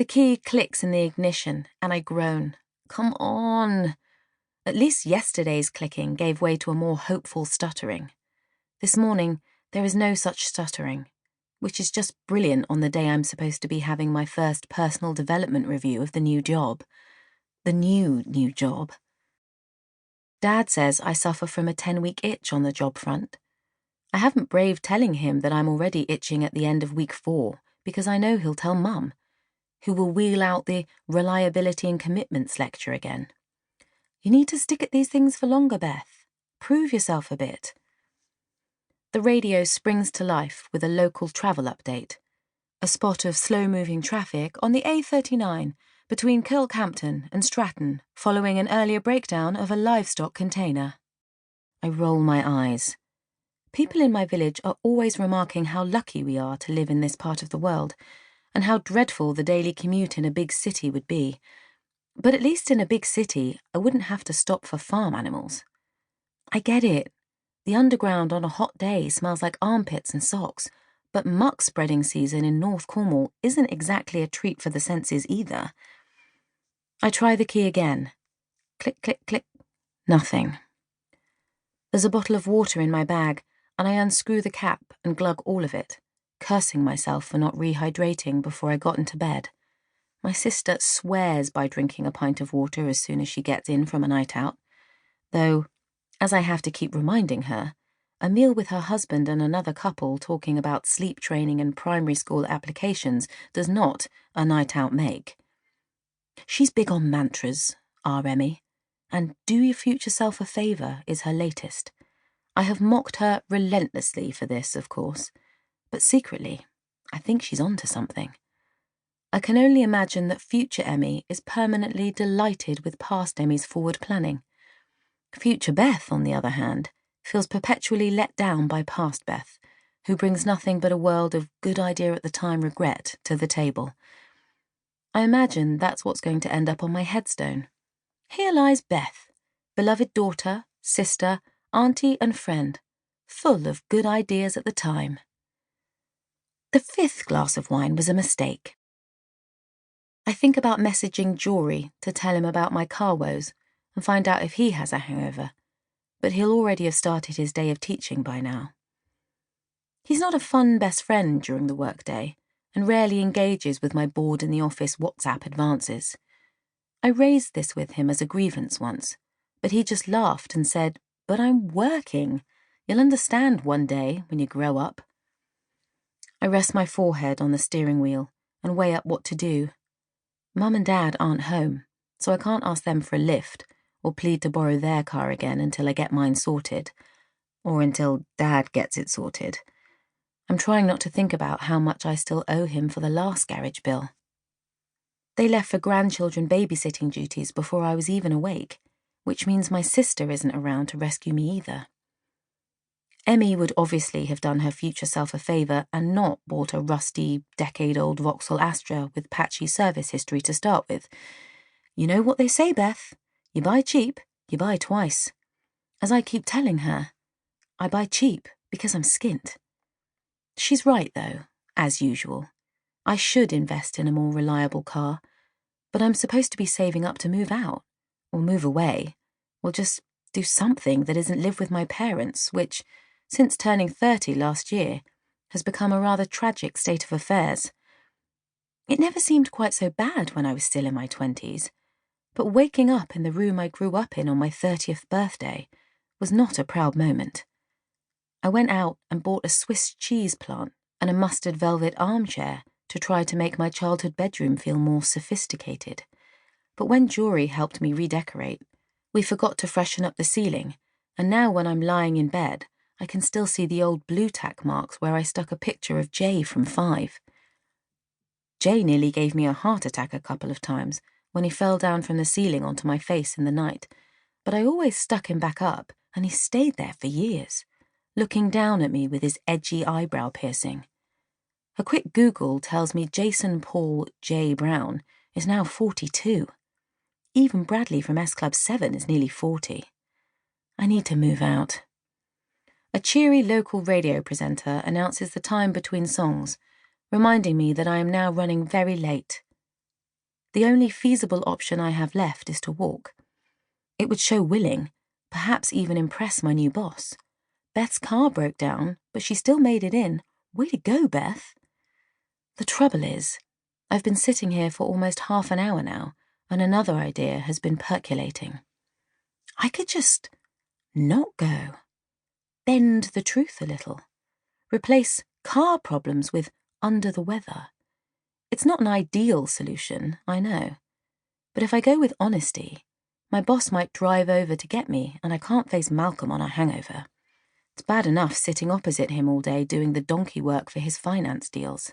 The key clicks in the ignition, and I groan. Come on! At least yesterday's clicking gave way to a more hopeful stuttering. This morning, there is no such stuttering, which is just brilliant on the day I'm supposed to be having my first personal development review of the new job. The new job. Dad says I suffer from a 10-week itch on the job front. I haven't braved telling him that I'm already itching at the end of week 4 because I know he'll tell Mum, who will wheel out the reliability and commitments lecture again. You need to stick at these things for longer, Beth. Prove yourself a bit. The radio springs to life with a local travel update. A spot of slow-moving traffic on the A39 between Kilcampton and Stratton following an earlier breakdown of a livestock container. I roll my eyes. People in my village are always remarking how lucky we are to live in this part of the world, and how dreadful the daily commute in a big city would be. But at least in a big city, I wouldn't have to stop for farm animals. I get it. The underground on a hot day smells like armpits and socks, but muck spreading season in North Cornwall isn't exactly a treat for the senses either. I try the key again. Click, click, click. Nothing. There's a bottle of water in my bag, and I unscrew the cap and glug all of it, cursing myself for not rehydrating before I got into bed. My sister swears by drinking a pint of water as soon as she gets in from a night out, though, as I have to keep reminding her, a meal with her husband and another couple talking about sleep training and primary school applications does not a night out make. She's big on mantras, our Emmy, and do your future self a favour is her latest. I have mocked her relentlessly for this, of course, but secretly, I think she's onto something. I can only imagine that future Emmy is permanently delighted with past Emmy's forward planning. Future Beth, on the other hand, feels perpetually let down by past Beth, who brings nothing but a world of good idea at the time regret to the table. I imagine that's what's going to end up on my headstone. Here lies Beth, beloved daughter, sister, auntie and friend, full of good ideas at the time. The 5th glass of wine was a mistake. I think about messaging Jory to tell him about my car woes and find out if he has a hangover, but he'll already have started his day of teaching by now. He's not a fun best friend during the workday and rarely engages with my bored in the office WhatsApp advances. I raised this with him as a grievance once, but he just laughed and said, "But I'm working. You'll understand one day when you grow up." I rest my forehead on the steering wheel and weigh up what to do. Mum and Dad aren't home, so I can't ask them for a lift or plead to borrow their car again until I get mine sorted, or until Dad gets it sorted. I'm trying not to think about how much I still owe him for the last garage bill. They left for grandchildren babysitting duties before I was even awake, which means my sister isn't around to rescue me either. Emmy would obviously have done her future self a favour and not bought a rusty, decade-old Vauxhall Astra with patchy service history to start with. You know what they say, Beth. You buy cheap, you buy twice. As I keep telling her, I buy cheap because I'm skint. She's right, though, as usual. I should invest in a more reliable car, but I'm supposed to be saving up to move out, or move away, or just do something that isn't live with my parents, which, since turning 30 last year, has become a rather tragic state of affairs. It never seemed quite so bad when I was still in my 20s, but waking up in the room I grew up in on my 30th birthday was not a proud moment. I went out and bought a Swiss cheese plant and a mustard velvet armchair to try to make my childhood bedroom feel more sophisticated. But when Jory helped me redecorate, we forgot to freshen up the ceiling, and now when I'm lying in bed, I can still see the old blue tack marks where I stuck a picture of Jaye from 5. Jaye nearly gave me a heart attack a couple of times when he fell down from the ceiling onto my face in the night, but I always stuck him back up, and he stayed there for years, looking down at me with his edgy eyebrow piercing. A quick Google tells me Jason Paul J. Brown is now 42. Even Bradley from S Club 7 is nearly 40. I need to move out. A cheery local radio presenter announces the time between songs, reminding me that I am now running very late. The only feasible option I have left is to walk. It would show willing, perhaps even impress my new boss. Beth's car broke down, but she still made it in. Way to go, Beth. The trouble is, I've been sitting here for almost half an hour now, and another idea has been percolating. I could just not go. Bend the truth a little. Replace car problems with under the weather. It's not an ideal solution, I know. But if I go with honesty, my boss might drive over to get me, and I can't face Malcolm on a hangover. It's bad enough sitting opposite him all day doing the donkey work for his finance deals.